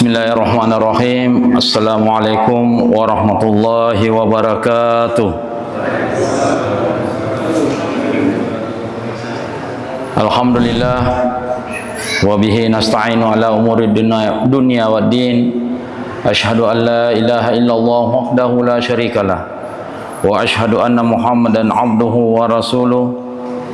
Bismillahirrahmanirrahim. Assalamualaikum warahmatullahi wabarakatuh. Alhamdulillah wa bihi nasta'inu ala umuri dunya waddin. Asyhadu an la ilaha illallah wahdahu la syarikalah wa asyhadu anna Muhammadan abduhu wa rasuluh.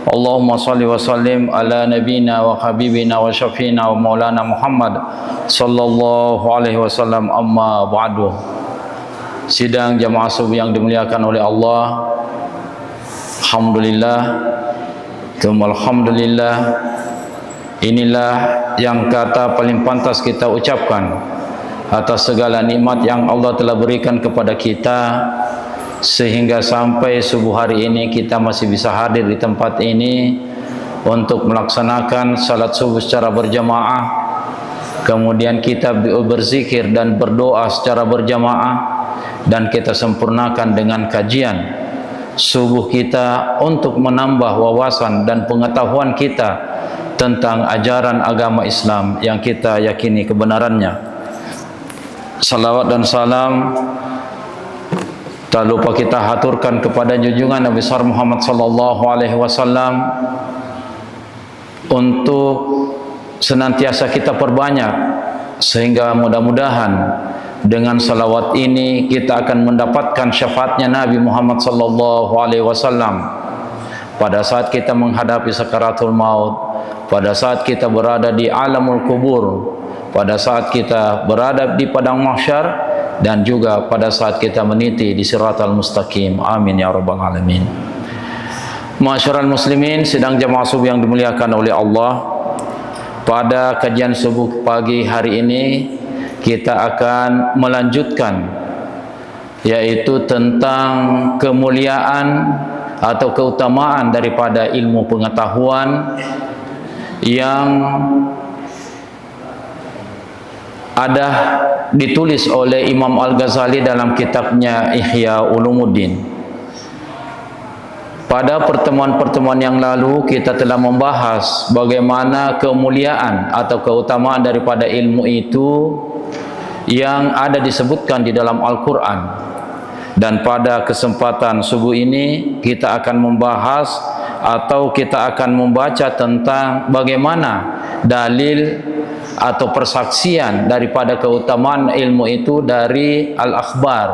Allahumma salli wa sallim ala nabina wa habibina wa syafiina wa maulana Muhammad sallallahu alaihi wasallam, amma ba'du. Sidang jamaah subuh yang dimuliakan oleh Allah, alhamdulillah, alhamdulillah, inilah yang kata paling pantas kita ucapkan atas segala nikmat yang Allah telah berikan kepada kita, sehingga sampai subuh hari ini kita masih bisa hadir di tempat ini untuk melaksanakan salat subuh secara berjamaah. Kemudian kita berzikir dan berdoa secara berjamaah, dan kita sempurnakan dengan kajian subuh kita untuk menambah wawasan dan pengetahuan kita tentang ajaran agama Islam yang kita yakini kebenarannya. Salawat dan salam tak lupa kita haturkan kepada junjungan Nabi besar Muhammad sallallahu alaihi wasallam, untuk senantiasa kita perbanyak, sehingga mudah-mudahan dengan salawat ini kita akan mendapatkan syafaatnya Nabi Muhammad sallallahu alaihi wasallam pada saat kita menghadapi sakaratul maut, pada saat kita berada di alamul kubur, pada saat kita berada di padang mahsyar, dan juga pada saat kita meniti di siratal mustaqim. Amin ya rabbal alamin. Ma'asyiral muslimin, sidang jamaah subuh yang dimuliakan oleh Allah, pada kajian subuh pagi hari ini kita akan melanjutkan, yaitu tentang kemuliaan atau keutamaan daripada ilmu pengetahuan yang ada ditulis oleh Imam Al-Ghazali dalam kitabnya Ihya Ulumuddin. Pada pertemuan-pertemuan yang lalu kita telah membahas bagaimana kemuliaan atau keutamaan daripada ilmu itu yang ada disebutkan di dalam Al-Quran. Dan pada kesempatan subuh ini kita akan membahas atau kita akan membaca tentang bagaimana dalil atau persaksian daripada keutamaan ilmu itu dari al-akhbar,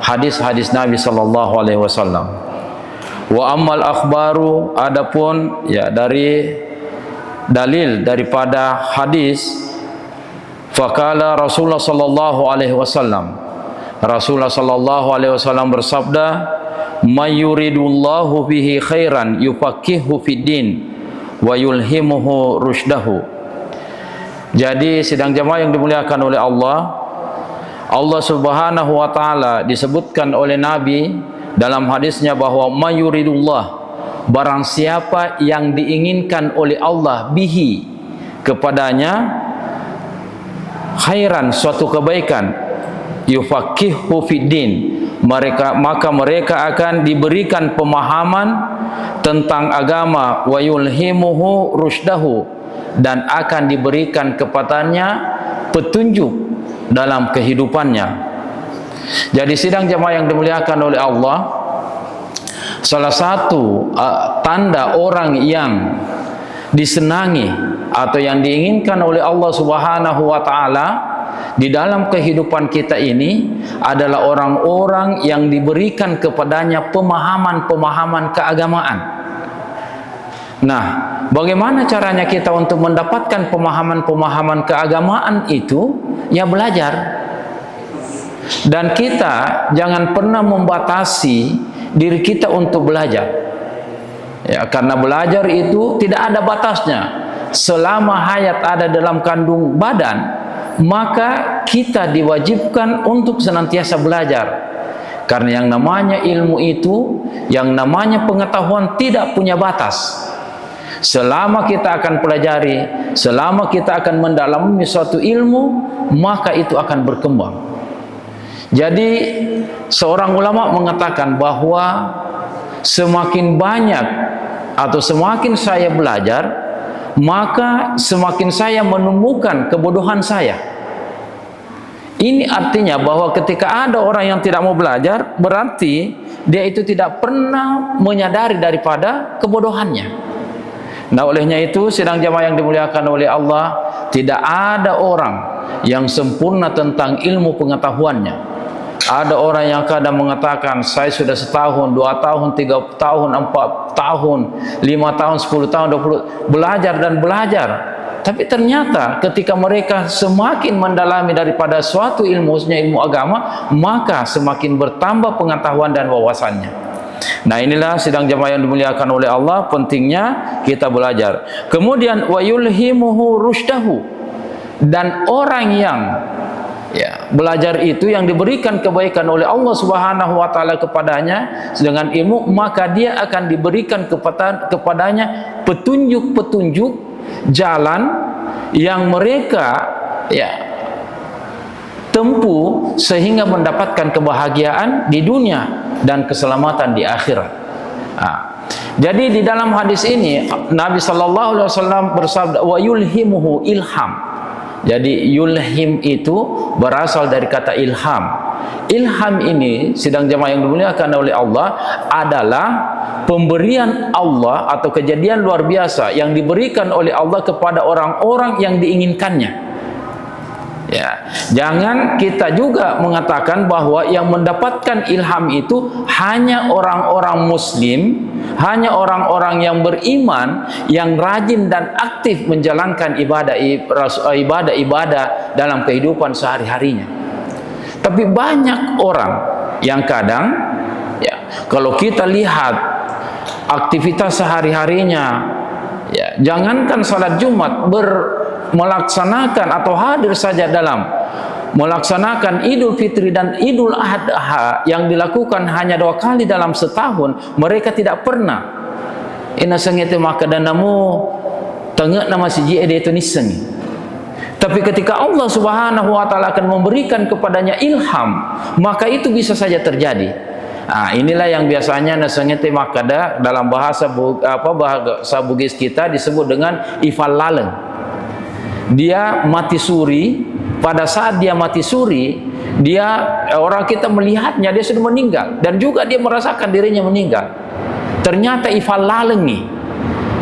hadis-hadis Nabi sallallahu alaihi wasallam. Wa ammal akhbaru, adapun ya dari dalil daripada hadis, faqala Rasulullah sallallahu alaihi wasallam, Rasulullah sallallahu alaihi wasallam bersabda, may yuridullahu bihi khairan yufaqihuhu fid din wa yulhimuhu rusydahu. Jadi sidang jamaah yang dimuliakan oleh Allah, Allah subhanahu wa ta'ala disebutkan oleh Nabi dalam hadisnya bahwa mayuridullah, barang siapa yang diinginkan oleh Allah bihi, kepadanya, khairan, suatu kebaikan, yufaqihuhu fiddin, maka mereka akan diberikan pemahaman tentang agama, wa yulhimuhu rusydahu, dan akan diberikan kepadanya petunjuk dalam kehidupannya. Jadi sidang jamaah yang dimuliakan oleh Allah, salah satu tanda orang yang disenangi atau yang diinginkan oleh Allah subhanahu wa ta'ala di dalam kehidupan kita ini adalah orang-orang yang diberikan kepadanya pemahaman-pemahaman keagamaan. Nah, bagaimana caranya kita untuk mendapatkan pemahaman-pemahaman keagamaan itu? Ya belajar. Dan kita jangan pernah membatasi diri kita untuk belajar. Ya, karena belajar itu tidak ada batasnya. Selama hayat ada dalam kandung badan, maka kita diwajibkan untuk senantiasa belajar. Karena yang namanya ilmu itu, yang namanya pengetahuan tidak punya batas. Selama kita akan pelajari, selama kita akan mendalami suatu ilmu, maka itu akan berkembang. Jadi seorang ulama mengatakan bahwa semakin banyak atau semakin saya belajar, maka semakin saya menemukan kebodohan saya. Ini artinya bahwa ketika ada orang yang tidak mau belajar, berarti dia itu tidak pernah menyadari daripada kebodohannya. Nah, olehnya itu sidang jamaah yang dimuliakan oleh Allah, tidak ada orang yang sempurna tentang ilmu pengetahuannya. Ada orang yang kadang mengatakan, saya sudah setahun, 2 tahun, 3 tahun, 4 tahun, 5 tahun, 10 tahun, 20 belajar dan belajar. Tapi ternyata ketika mereka semakin mendalami daripada suatu ilmu, khususnya ilmu agama, maka semakin bertambah pengetahuan dan wawasannya. Nah, inilah sidang jamaah yang dimuliakan oleh Allah, pentingnya kita belajar. Kemudian wa yulhimuhu rusydahu, dan orang yang belajar itu yang diberikan kebaikan oleh Allah Subhanahu wa taala kepadanya dengan ilmu, maka dia akan diberikan kepadanya petunjuk-petunjuk jalan yang mereka tempuh sehingga mendapatkan kebahagiaan di dunia dan keselamatan di akhirat. Jadi di dalam hadis ini Nabi sallallahu alaihi wasallam bersabda wa yulhimuhu, ilham. Jadi yulhim itu berasal dari kata ilham. Ilham ini, sidang jamaah yang dimuliakan oleh Allah, adalah pemberian Allah atau kejadian luar biasa yang diberikan oleh Allah kepada orang-orang yang diinginkannya. Ya, jangan kita juga mengatakan bahwa yang mendapatkan ilham itu hanya orang-orang muslim, hanya orang-orang yang beriman, yang rajin dan aktif menjalankan ibadah-ibadah dalam kehidupan sehari-harinya. Tapi banyak orang yang kadang, kalau kita lihat aktivitas sehari-harinya, jangankan salat Jumat, melaksanakan atau hadir saja dalam melaksanakan Idul Fitri dan Idul Adha yang dilakukan hanya 2 kali dalam setahun, mereka tidak pernah ina sengete maka danamu tengah nama siji ede itu nisengi. Tapi ketika Allah Subhanahu wa taala akan memberikan kepadanya ilham, maka itu bisa saja terjadi. Inilah yang biasanya nasangete makada dalam bahasa Bugis kita disebut dengan ifal laleng. Dia mati suri. Pada saat dia mati suri, orang kita melihatnya dia sudah meninggal, dan juga dia merasakan dirinya meninggal. Ternyata ifal laleng nih.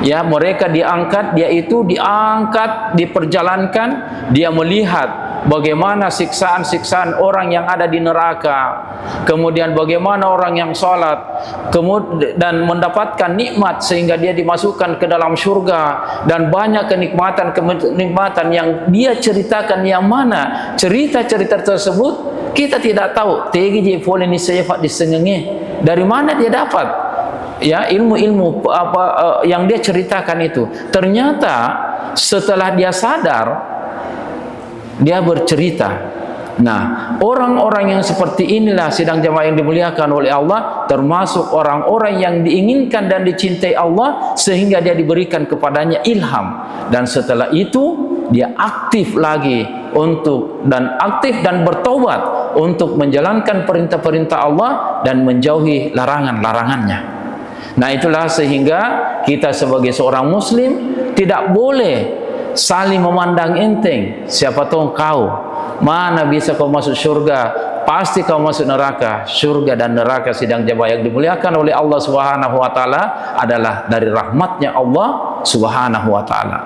Mereka diangkat, dia itu diangkat, diperjalankan, dia melihat bagaimana siksaan-siksaan orang yang ada di neraka, kemudian bagaimana orang yang sholat dan mendapatkan nikmat sehingga dia dimasukkan ke dalam surga, dan banyak kenikmatan yang dia ceritakan, yang mana cerita-cerita tersebut kita tidak tahu dari mana dia dapat ilmu-ilmu yang dia ceritakan itu. Ternyata setelah dia sadar, dia bercerita. Nah, orang-orang yang seperti inilah sidang jamaah yang dimuliakan oleh Allah, termasuk orang-orang yang diinginkan dan dicintai Allah, sehingga dia diberikan kepadanya ilham, dan setelah itu dia aktif lagi aktif dan bertobat untuk menjalankan perintah-perintah Allah dan menjauhi larangan-larangannya. Nah, itulah sehingga kita sebagai seorang muslim tidak boleh saling memandang enteng. Siapa tahu kau, mana bisa kau masuk surga, pasti kau masuk neraka. Surga dan neraka sidang jamaah yang dimuliakan oleh Allah Subhanahu wa taala adalah dari rahmatnya Allah Subhanahu wa taala.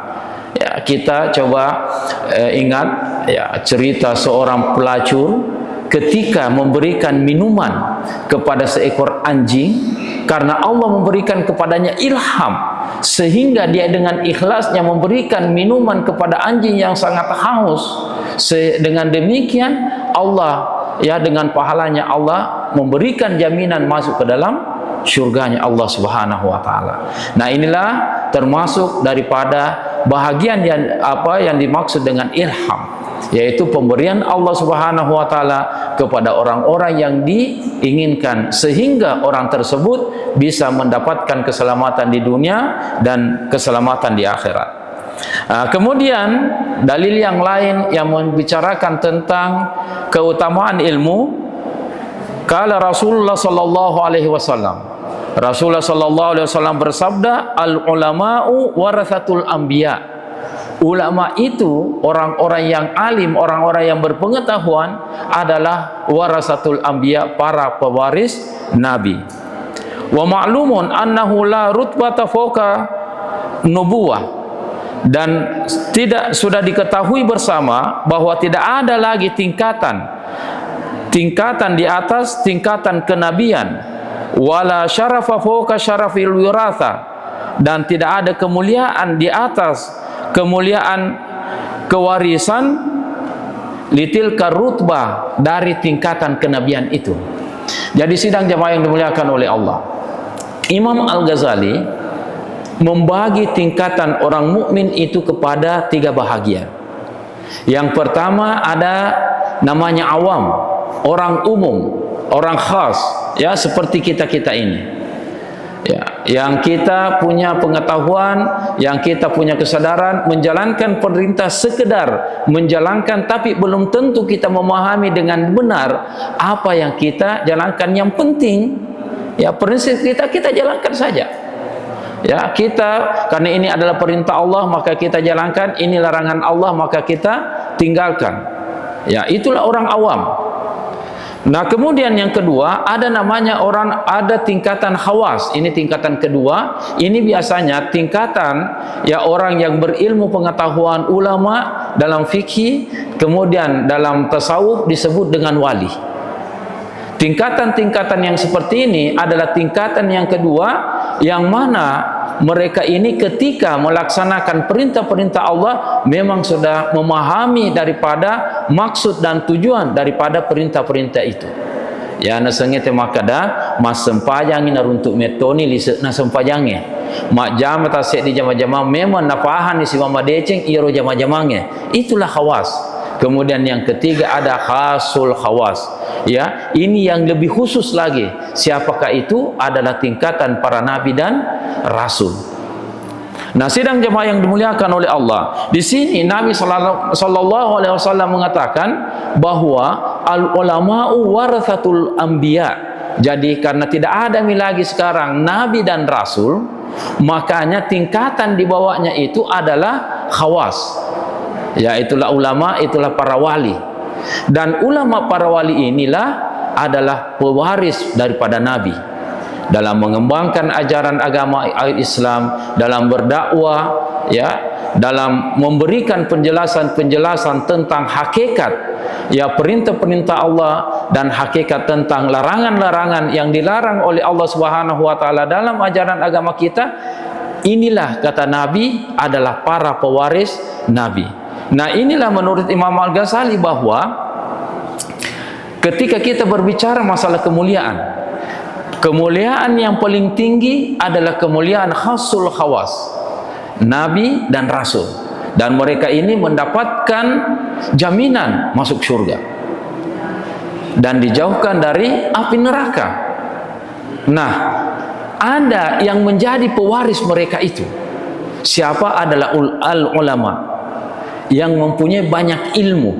Kita coba ingat cerita seorang pelacur ketika memberikan minuman kepada seekor anjing, karena Allah memberikan kepadanya ilham sehingga dia dengan ikhlasnya memberikan minuman kepada anjing yang sangat haus. Dengan demikian Allah dengan pahalanya Allah memberikan jaminan masuk ke dalam surganya Allah Subhanahu wa taala. Nah, inilah termasuk daripada bahagian yang dimaksud dengan ilham, yaitu pemberian Allah Subhanahu wa taala kepada orang-orang yang diinginkan, sehingga orang tersebut bisa mendapatkan keselamatan di dunia dan keselamatan di akhirat. Kemudian dalil yang lain yang membicarakan tentang keutamaan ilmu, kala Rasulullah sallallahu alaihi wasallam, Rasulullah sallallahu alaihi wasallam bersabda, al ulama'u warathatul anbiya. ulama itu, orang-orang yang alim, orang-orang yang berpengetahuan adalah warasatul anbiya, para pewaris nabi. Wa ma'lumun annahu la rutbata fawqa nubuwah, dan tidak sudah diketahui bersama bahwa tidak ada lagi tingkatan di atas tingkatan kenabian, wala syarafa fawqa syarafil wiratha, dan tidak ada kemuliaan di atas kemuliaan kewarisan, litilka rutbah, dari tingkatan kenabian itu. Jadi sidang jamaah yang dimuliakan oleh Allah, Imam Al-Ghazali membagi tingkatan orang mukmin itu kepada 3 bahagian. Yang pertama ada namanya awam, orang umum, orang khas, ya, seperti kita-kita ini, ya, yang kita punya pengetahuan, yang kita punya kesadaran menjalankan perintah, sekedar menjalankan, tapi belum tentu kita memahami dengan benar apa yang kita jalankan. Yang penting, ya, prinsip kita jalankan saja. Ya, kita, karena ini adalah perintah Allah maka kita jalankan, ini larangan Allah maka kita tinggalkan. Ya, itulah orang awam. Nah, kemudian yang kedua ada namanya orang, ada tingkatan khawas. Ini tingkatan kedua. Ini biasanya tingkatan, ya, orang yang berilmu pengetahuan, ulama dalam fikih, kemudian dalam tasawuf disebut dengan wali. Tingkatan-tingkatan yang seperti ini adalah tingkatan yang kedua, yang mana mereka ini ketika melaksanakan perintah-perintah Allah memang sudah memahami daripada maksud dan tujuan daripada perintah-perintah itu. Ya, nasangete makada mas sempajang ina runtuk metoni liset na sempajangnya. Mak jama tasik di jama-jama memang nafahan di si mama deceng iro jama-jamange. Itulah khawas. Kemudian yang ketiga ada khasul khawas. Ya, ini yang lebih khusus lagi. Siapakah itu? Adalah tingkatan para nabi dan rasul. Nah, sidang jemaah yang dimuliakan oleh Allah, di sini Nabi sallallahu alaihi wasallam mengatakan bahwa al ulama'u warathatul anbiya. Jadi karena tidak ada lagi sekarang nabi dan rasul, makanya tingkatan di bawahnya itu adalah khawas. Ya, itulah ulama, itulah para wali. Dan ulama para wali inilah adalah pewaris daripada nabi dalam mengembangkan ajaran agama Islam, dalam berdakwah, ya, dalam memberikan penjelasan-penjelasan tentang hakikat, ya, perintah-perintah Allah dan hakikat tentang larangan-larangan yang dilarang oleh Allah Subhanahu wa taala dalam ajaran agama kita. Inilah kata Nabi adalah para pewaris nabi. Nah, inilah menurut Imam Al-Ghazali bahwa ketika kita berbicara masalah kemuliaan, kemuliaan yang paling tinggi adalah kemuliaan khasul khawas, nabi dan rasul, dan mereka ini mendapatkan jaminan masuk surga dan dijauhkan dari api neraka. Nah, ada yang menjadi pewaris mereka itu. Siapa? Adalah al-ulama yang mempunyai banyak ilmu.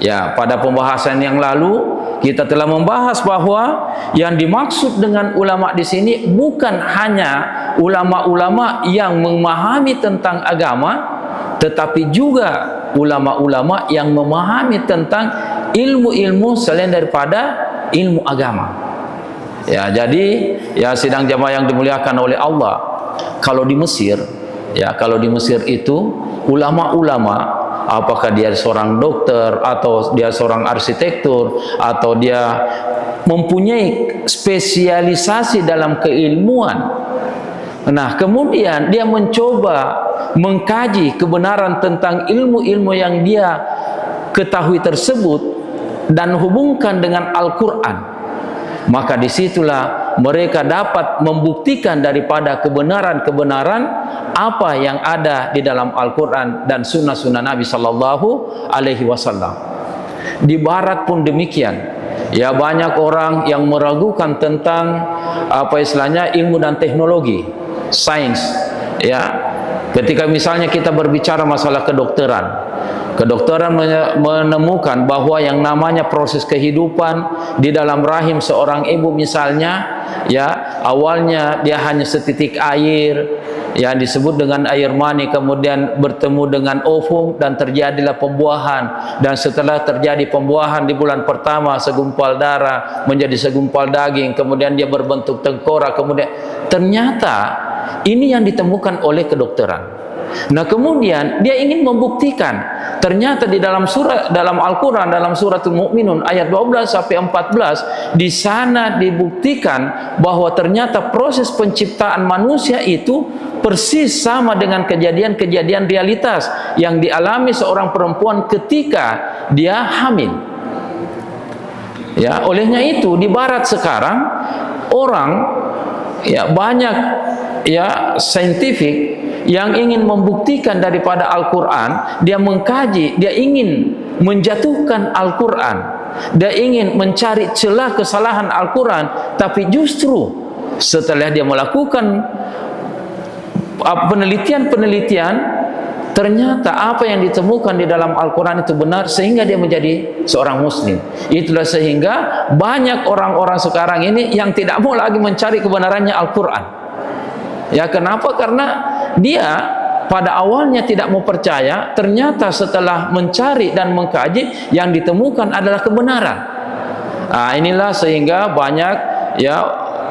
Ya, pada pembahasan yang lalu kita telah membahas bahwa yang dimaksud dengan ulama di sini bukan hanya ulama-ulama yang memahami tentang agama, tetapi juga ulama-ulama yang memahami tentang ilmu-ilmu selain daripada ilmu agama. Ya, jadi, ya, sidang jamaah yang dimuliakan oleh Allah, kalau di Mesir, ya, kalau di Mesir itu ulama-ulama, apakah dia seorang dokter atau dia seorang arsitektur atau dia mempunyai spesialisasi dalam keilmuan. Nah, kemudian dia mencoba mengkaji kebenaran tentang ilmu-ilmu yang dia ketahui tersebut dan hubungkan dengan Al-Quran. Maka disitulah mereka dapat membuktikan daripada kebenaran-kebenaran apa yang ada di dalam Al-Quran dan sunnah-sunnah Nabi Sallallahu Alaihi Wasallam. Di Barat pun demikian. Ya, banyak orang yang meragukan tentang apa istilahnya ilmu dan teknologi, sains. Ya, ketika misalnya kita berbicara masalah kedokteran. Kedokteran menemukan bahwa yang namanya proses kehidupan di dalam rahim seorang ibu misalnya, ya, awalnya dia hanya setitik air, yang disebut dengan air mani kemudian bertemu dengan ovum dan terjadilah pembuahan, dan setelah terjadi pembuahan di bulan pertama segumpal darah menjadi segumpal daging, kemudian dia berbentuk tengkorak, kemudian ternyata ini yang ditemukan oleh kedokteran. Nah, kemudian dia ingin membuktikan, ternyata di dalam Al-Qur'an, dalam suratul Mukminun ayat 12 sampai 14, di sana dibuktikan bahwa ternyata proses penciptaan manusia itu persis sama dengan kejadian-kejadian realitas yang dialami seorang perempuan ketika dia hamil. Ya, olehnya itu di barat sekarang orang banyak saintifik yang ingin membuktikan daripada Al-Quran, dia mengkaji, dia ingin menjatuhkan Al-Quran, dia ingin mencari celah kesalahan Al-Quran, tapi justru setelah dia melakukan penelitian-penelitian, ternyata apa yang ditemukan di dalam Al-Quran itu benar, sehingga dia menjadi seorang muslim. Itulah sehingga banyak orang-orang sekarang ini yang tidak mau lagi mencari kebenarannya Al-Quran. Ya, kenapa? Karena dia pada awalnya tidak mau percaya, ternyata setelah mencari dan mengkaji yang ditemukan adalah kebenaran. Inilah sehingga banyak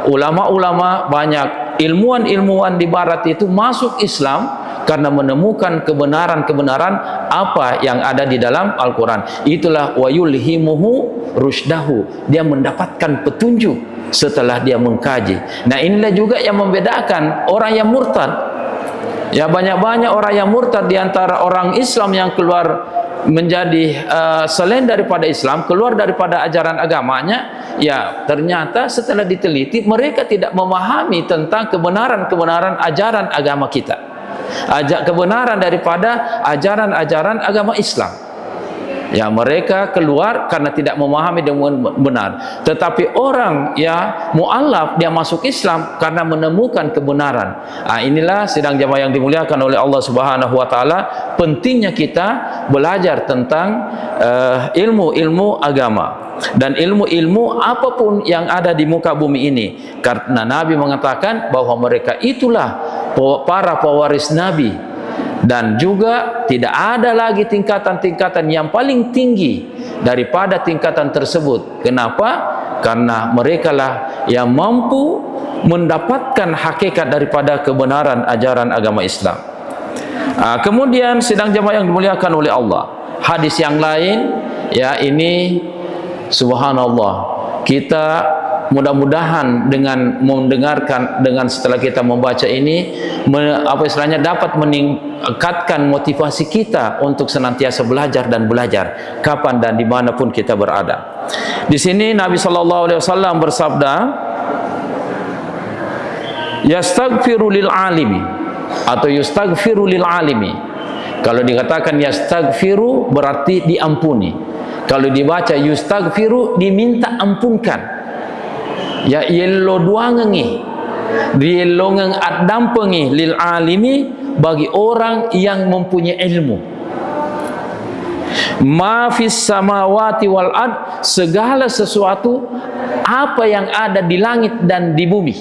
ulama-ulama, banyak ilmuwan-ilmuwan di barat itu masuk Islam karena menemukan kebenaran-kebenaran apa yang ada di dalam Al-Quran. Itulah wa yulhimuhu rushdahu, dia mendapatkan petunjuk setelah dia mengkaji. Nah, inilah juga yang membedakan orang yang murtad. Ya, banyak-banyak orang yang murtad di antara orang Islam yang keluar menjadi selain daripada Islam, keluar daripada ajaran agamanya. Ya, ternyata setelah diteliti mereka tidak memahami tentang kebenaran-kebenaran ajaran agama kita, kebenaran daripada ajaran-ajaran agama Islam. Ya, mereka keluar karena tidak memahami dengan benar. Tetapi orang mu'allaf, dia masuk Islam karena menemukan kebenaran. Inilah sidang jamaah yang dimuliakan oleh Allah Subhanahu wa taala, pentingnya kita belajar tentang ilmu-ilmu agama dan ilmu-ilmu apapun yang ada di muka bumi ini, karena Nabi mengatakan bahwa mereka itulah para pewaris Nabi. Dan juga tidak ada lagi tingkatan-tingkatan yang paling tinggi daripada tingkatan tersebut. Kenapa? Karena mereka lah yang mampu mendapatkan hakikat daripada kebenaran ajaran agama Islam. Kemudian sidang jamaah yang dimuliakan oleh Allah, hadis yang lain, ini subhanallah, kita mudah-mudahan dengan mendengarkan, dengan setelah kita membaca ini, dapat meningkatkan motivasi kita untuk senantiasa belajar dan belajar kapan dan dimanapun kita berada. Di sini Nabi SAW bersabda, yastaghfiru lil alimi atau yustaghfiru lil alimi. Kalau dikatakan yastaghfiru berarti diampuni. Kalau dibaca yustaghfiru diminta ampunkan. Ya yello duangengi dielongeng adampengi lil alimi, bagi orang yang mempunyai ilmu. Ma fis samawati wal ard, segala sesuatu apa yang ada di langit dan di bumi.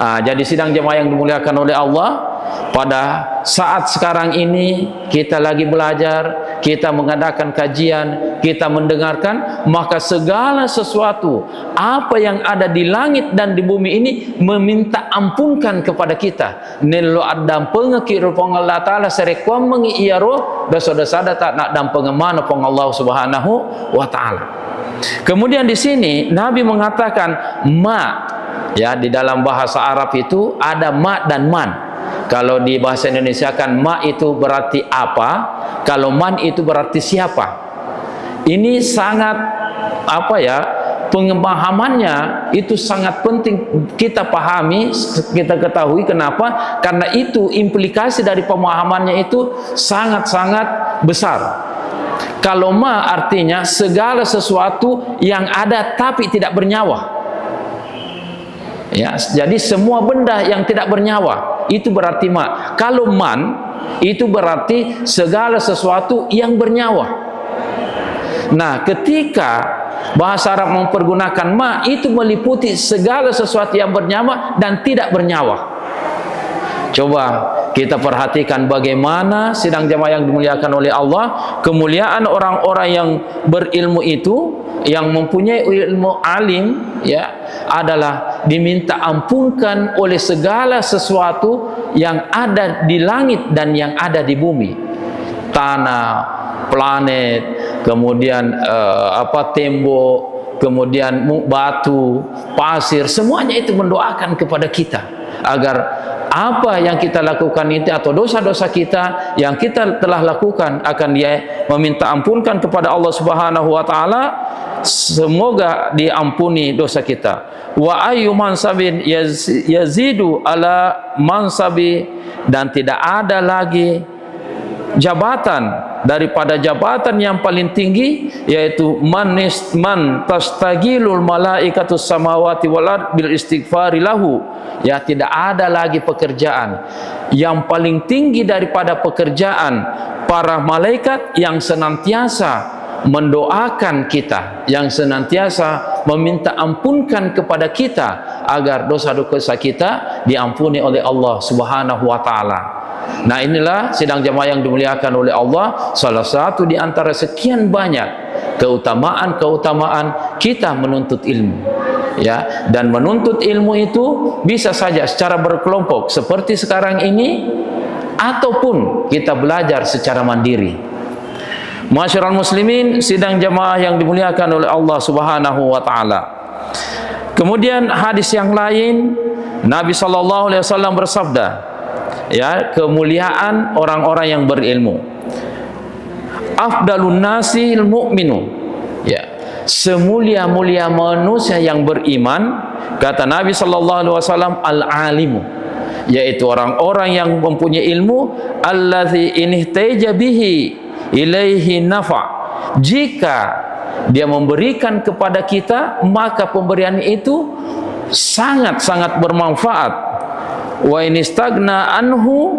Jadi sidang jemaah yang dimuliakan oleh Allah, pada saat sekarang ini kita lagi belajar, kita mengadakan kajian, kita mendengarkan, maka segala sesuatu apa yang ada di langit dan di bumi ini meminta ampunkan kepada kita. Nelo adam pengekir pong Allah Ta'ala serekwam mengi iaro dosa-dosa tak nak dan pengemana pong Allah Subhanahu wa Ta'ala. Kemudian di sini Nabi mengatakan di dalam bahasa Arab itu ada ma dan man. Kalau di bahasa Indonesia kan ma itu berarti apa, kalau man itu berarti siapa. Ini sangat pemahamannya itu sangat penting kita pahami, kita ketahui. Kenapa? Karena itu implikasi dari pemahamannya itu sangat-sangat besar. Kalau ma artinya segala sesuatu yang ada tapi tidak bernyawa. Ya, jadi semua benda yang tidak bernyawa itu berarti ma. Kalau man itu berarti segala sesuatu yang bernyawa. Nah, ketika bahasa Arab mempergunakan ma, itu meliputi segala sesuatu yang bernyawa dan tidak bernyawa. Coba kita perhatikan bagaimana sidang jamaah yang dimuliakan oleh Allah, kemuliaan orang-orang yang berilmu itu, yang mempunyai ilmu alim, ya, adalah diminta ampunkan oleh segala sesuatu yang ada di langit dan yang ada di bumi, tanah, planet, kemudian tembok, kemudian batu, pasir, semuanya itu mendoakan kepada kita agar apa yang kita lakukan itu atau dosa-dosa kita yang kita telah lakukan akan dia meminta ampunkan kepada Allah Subhanahu wa taala, semoga diampuni dosa kita. Wa ayyu mansabin yazidu ala mansabi, dan tidak ada lagi jabatan daripada jabatan yang paling tinggi, yaitu man tastagilul malaikatus samawati wal ard bil istighfari lahu. Ya, tidak ada lagi pekerjaan yang paling tinggi daripada pekerjaan para malaikat yang senantiasa mendoakan kita, yang senantiasa meminta ampunkan kepada kita agar dosa-dosa kita diampuni oleh Allah Subhanahu wa taala. Nah, inilah sidang jamaah yang dimuliakan oleh Allah, salah satu di antara sekian banyak keutamaan-keutamaan kita menuntut ilmu, ya. Dan menuntut ilmu itu bisa saja secara berkelompok seperti sekarang ini, ataupun kita belajar secara mandiri. Masyarul muslimin, sidang jamaah yang dimuliakan oleh Allah Subhanahu wa taala. Kemudian hadis yang lain, Nabi sallallahu alaihi wasallam bersabda, ya, kemuliaan orang-orang yang berilmu. Afdalun nasil mu'minu, ya, semulia-mulia manusia yang beriman, kata Nabi sallallahu alaihi wasallam, al-alimu, yaitu orang-orang yang mempunyai ilmu, allazi inihtaja bihi ilaihi nafa, jika dia memberikan kepada kita maka pemberian itu sangat-sangat bermanfaat. Wa inistagna anhu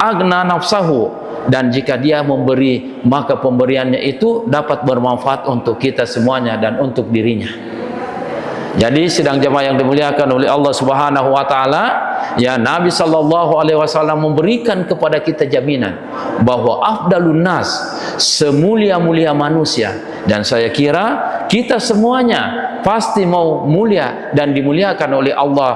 agna nafsahu, dan jika dia memberi maka pemberiannya itu dapat bermanfaat untuk kita semuanya dan untuk dirinya. Jadi sidang jamaah yang dimuliakan oleh Allah Subhanahu wa taala, ya, Nabi sallallahu alaihi wasallam memberikan kepada kita jaminan bahwa afdalun nas, semulia-mulia manusia, dan saya kira kita semuanya pasti mau mulia dan dimuliakan oleh Allah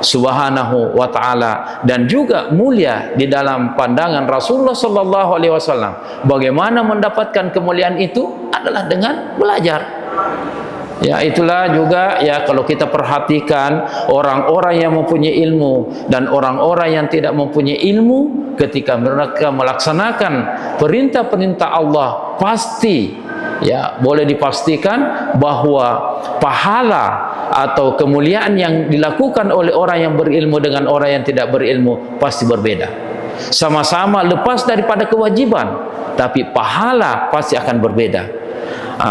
Subhanahu wa taala, dan juga mulia di dalam pandangan Rasulullah sallallahu alaihi wasallam. Bagaimana mendapatkan kemuliaan itu adalah dengan belajar. Ya, itulah juga, ya, kalau kita perhatikan orang-orang yang mempunyai ilmu dan orang-orang yang tidak mempunyai ilmu, ketika mereka melaksanakan perintah-perintah Allah, pasti, ya, boleh dipastikan bahwa pahala atau kemuliaan yang dilakukan oleh orang yang berilmu dengan orang yang tidak berilmu pasti berbeda. Sama-sama lepas daripada kewajiban, tapi pahala pasti akan berbeda.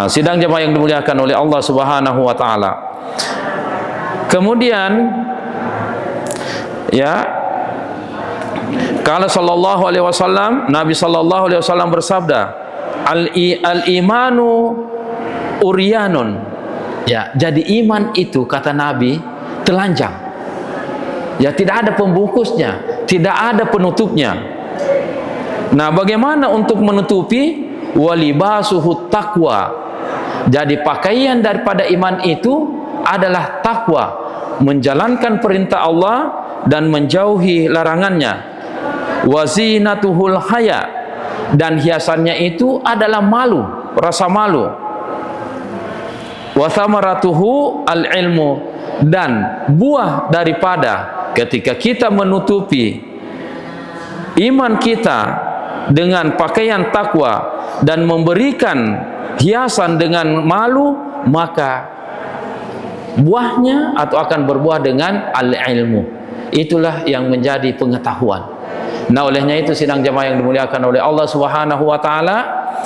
Sidang jemaah yang dimuliakan oleh Allah Subhanahu wa taala. Kemudian, ya, kalau sallallahu alaihi wasallam, Nabi sallallahu alaihi wasallam bersabda, al-imanu uryanun. Ya, jadi iman itu, kata Nabi, telanjang. Ya, tidak ada pembungkusnya, tidak ada penutupnya. Nah, bagaimana untuk menutupi? Walibasuhu taqwa. Jadi pakaian daripada iman itu adalah takwa, menjalankan perintah Allah dan menjauhi larangannya. Wazinatuhul haya, dan hiasannya itu adalah malu, rasa malu. Wathamaratuhu al-ilmu, dan buah daripada ketika kita menutupi iman kita dengan pakaian takwa dan memberikan hiasan dengan malu, maka buahnya atau akan berbuah dengan al-ilmu. Itulah yang menjadi pengetahuan. Nah, olehnya itu sidang jamaah yang dimuliakan oleh Allah Subhanahu wa taala,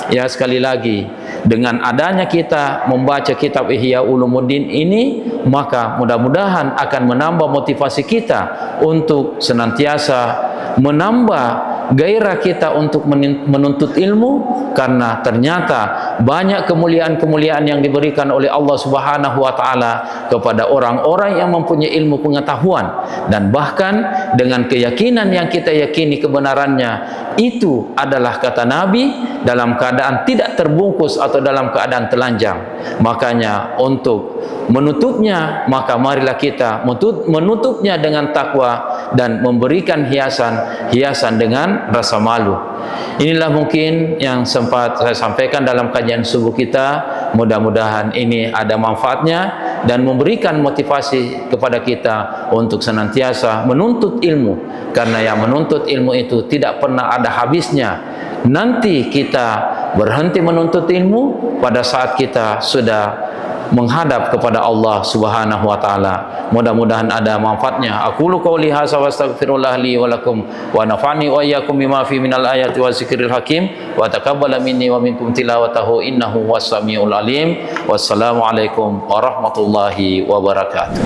ya, sekali lagi, dengan adanya kita membaca kitab Ihya Ulumuddin ini, maka mudah-mudahan akan menambah motivasi kita untuk senantiasa menambah gairah kita untuk menuntut ilmu, karena ternyata banyak kemuliaan-kemuliaan yang diberikan oleh Allah Subhanahu wa taala kepada orang-orang yang mempunyai ilmu pengetahuan, dan bahkan dengan keyakinan yang kita yakini kebenarannya itu adalah kata Nabi dalam keadaan tidak terbungkus atau dalam keadaan telanjang. Makanya untuk menutupnya, maka marilah kita menutupnya dengan takwa dan memberikan hiasan dengan rasa malu. Inilah mungkin yang sempat saya sampaikan dalam kajian subuh kita. Mudah-mudahan ini ada manfaatnya dan memberikan motivasi kepada kita untuk senantiasa menuntut ilmu, karena yang menuntut ilmu itu tidak pernah ada habisnya. Nanti kita berhenti menuntut ilmu pada saat kita sudah menghadap kepada Allah Subhanahu wa taala. Mudah-mudahan ada manfaatnya. Aqulu qouli hadza wa astaghfirullah li wa lakum wa nafa'ni wa iyyakum bima fi minal ayati wa zikril hakim wa taqabbala minni wa minkum tilawatahu innahu was-sami'ul alim. Wassalamu alaikum warahmatullahi wabarakatuh.